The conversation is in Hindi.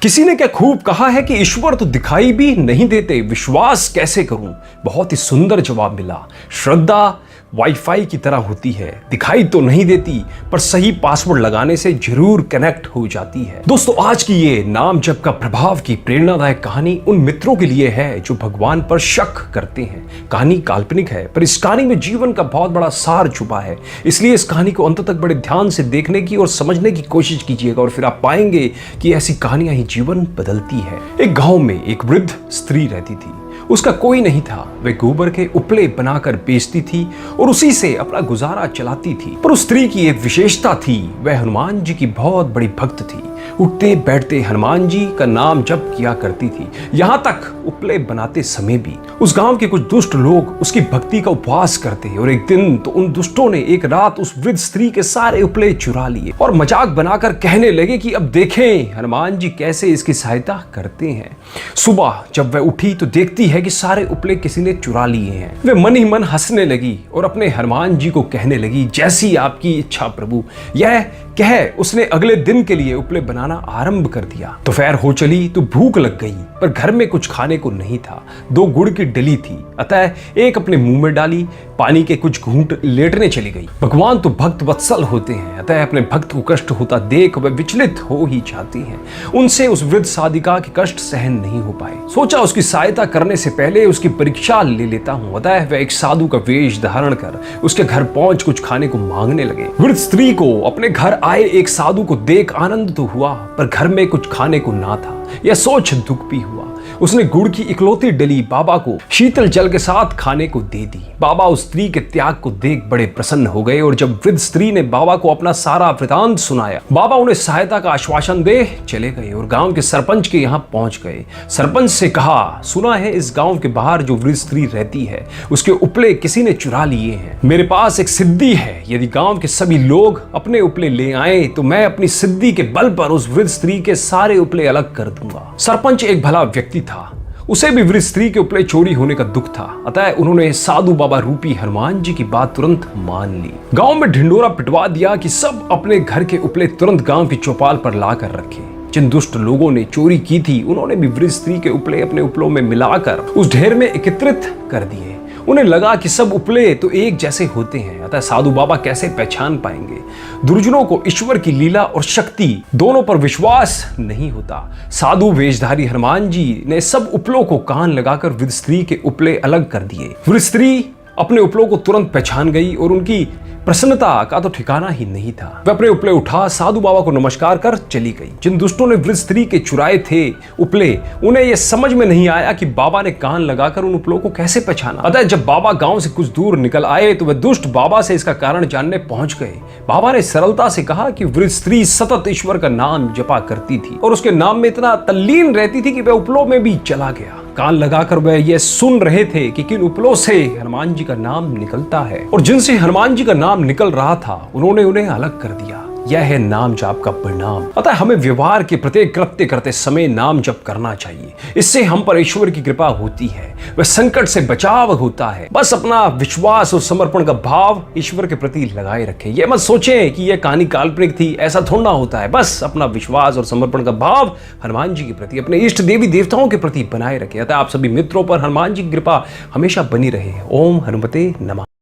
किसी ने क्या खूब कहा है कि ईश्वर तो दिखाई भी नहीं देते, विश्वास कैसे करूं। बहुत ही सुंदर जवाब मिला। श्रद्धा वाईफाई की तरह होती है, दिखाई तो नहीं देती पर सही पासवर्ड लगाने से जरूर कनेक्ट हो जाती है। दोस्तों, आज की ये नाम जप का प्रभाव की प्रेरणादायक कहानी उन मित्रों के लिए है जो भगवान पर शक करते हैं। कहानी काल्पनिक है पर इस कहानी में जीवन का बहुत बड़ा सार छुपा है, इसलिए इस कहानी को अंत तक बड़े ध्यान से देखने की और समझने की कोशिश कीजिएगा और फिर आप पाएंगे कि ऐसी कहानियां ही जीवन बदलती है। एक गांव में एक वृद्ध स्त्री रहती थी। उसका कोई नहीं था। वे गोबर के उपले बनाकर बेचती थी और उसी से अपना गुजारा चलाती थी। पर उस स्त्री की एक विशेषता थी, वह हनुमान जी की बहुत बड़ी भक्त थी। उठते बैठते हनुमान जी का नाम जप किया करती थी, यहाँ तक उपले बनाते समय भी। उस गांव के कुछ दुष्ट लोग उसकी भक्ति का उपवास करते और एक दिन तो उन दुष्टों ने एक रात उस वृद्ध स्त्री के सारे उपले चुरा लिए और मजाक बनाकर कहने लगे कि अब देखें हनुमान जी कैसे इसकी सहायता करते हैं। सुबह जब वह उठी तो देखती है कि सारे उपले किसी ने चुरा लिए हैं। वे मन ही मन हंसने लगी और अपने हनुमान जी को कहने लगी, जैसी आपकी इच्छा प्रभु। यह कह उसने अगले दिन के लिए उपले बनाना आरंभ कर दिया। दोपहर हो चली तो भूख लग गई पर घर में कुछ खाने को नहीं था। 2 गुड़ की डली थी, अतः एक अपने मुंह में डाली, पानी के कुछ घूंट लेटने चली गई। भगवान तो भक्त वत्सल होते हैं, अतः अपने भक्त को कष्ट होता देख वह विचलित हो ही जाती हैं। उनसे उस वृद्ध साधिका के कष्ट सहन नहीं हो पाए। सोचा उसकी सहायता करने से पहले उसकी परीक्षा ले लेता हूँ। अतः वह एक साधु का वेश धारण कर उसके घर पहुंच कुछ खाने को मांगने लगे। वृद्ध स्त्री को अपने घर आए एक साधु को देख आनंद तो हुआ पर घर में कुछ खाने को ना था। यह सोच दुख भी हुआ। उसने गुड़ की इकलौती डली बाबा को शीतल जल के साथ खाने को दे दी। बाबा उस स्त्री के त्याग को देख बड़े प्रसन्न हो गए और जब वृद्ध स्त्री ने बाबा को अपना सारा वृतांत सुनाया, बाबा उन्हें सहायता का आश्वासन दे चले गए और गांव के सरपंच के यहाँ पहुंच गए। सरपंच से कहा, सुना है इस गांव के बाहर जो वृद्ध स्त्री रहती है उसके उपले किसी ने चुरा लिए हैं। मेरे पास एक सिद्धि है, यदि गांव के सभी लोग अपने उपले ले आए तो मैं अपनी सिद्धि के बल पर उस वृद्ध स्त्री के सारे उपले अलग कर दूंगा। सरपंच एक भला व्यक्ति था, उसे भी वृद्ध स्त्री के उपले चोरी होने का दुख था, अतः उन्होंने साधु बाबा रूपी हनुमान जी की बात तुरंत मान ली। गांव में ढिंडोरा पिटवा दिया कि सब अपने घर के उपले तुरंत गांव की चौपाल पर लाकर रखें। जिन दुष्ट लोगों ने चोरी की थी उन्होंने भी वृद्ध स्त्री के उपले अपने उपलों में मिलाकर उस ढेर में एकत्रित कर दिए। उन्हें लगा कि सब उपले तो एक जैसे होते हैं, अतः साधु बाबा कैसे पहचान पाएंगे। दुर्जनों को ईश्वर की लीला और शक्ति दोनों पर विश्वास नहीं होता। साधु वेशधारी हनुमान जी ने सब उपलों को कान लगाकर वृद्ध स्त्री के उपले अलग कर दिए। वृद्ध स्त्री अपने उपलों को तुरंत पहचान गई और उनकी प्रसन्नता का तो ठिकाना ही नहीं था। वह अपने उपले उठा साधु बाबा को नमस्कार कर चली गई। जिन दुष्टों ने वृद्ध स्त्री के चुराए थे उपले, उन्हें यह समझ में नहीं आया कि बाबा ने कान लगाकर उन उपलों को कैसे पहचाना। अतः जब बाबा गांव से कुछ दूर निकल आए तो वह दुष्ट बाबा से इसका कारण जानने पहुंच गए। बाबा ने सरलता से कहा कि वृद्ध स्त्री सतत ईश्वर का नाम जपा करती थी और उसके नाम में इतना तल्लीन रहती थी कि वह उपलों में भी चला गया। कान लगाकर वह यह सुन रहे थे कि किन उपलों से हनुमान जी का नाम निकलता है और जिनसे हनुमान जी का नाम निकल रहा था उन्होंने उन्हें अलग कर दिया। यह है नाम जाप का परिणाम। अतः हमें व्यवहार के प्रत्येक कृत्य करते समय नाम जप करना चाहिए। इससे हम पर ईश्वर की कृपा होती है, वह संकट से बचाव होता है। बस अपना विश्वास और समर्पण का भाव ईश्वर के प्रति लगाए रखें। यह मत सोचें कि यह कहानी काल्पनिक थी, ऐसा थोड़ा होता है। बस अपना विश्वास और समर्पण का भाव हनुमान जी के प्रति, अपने इष्ट देवी देवताओं के प्रति बनाए रखें। अतः आप सभी मित्रों पर हनुमान जी की कृपा हमेशा बनी रहे। ओम हनुमते नमः।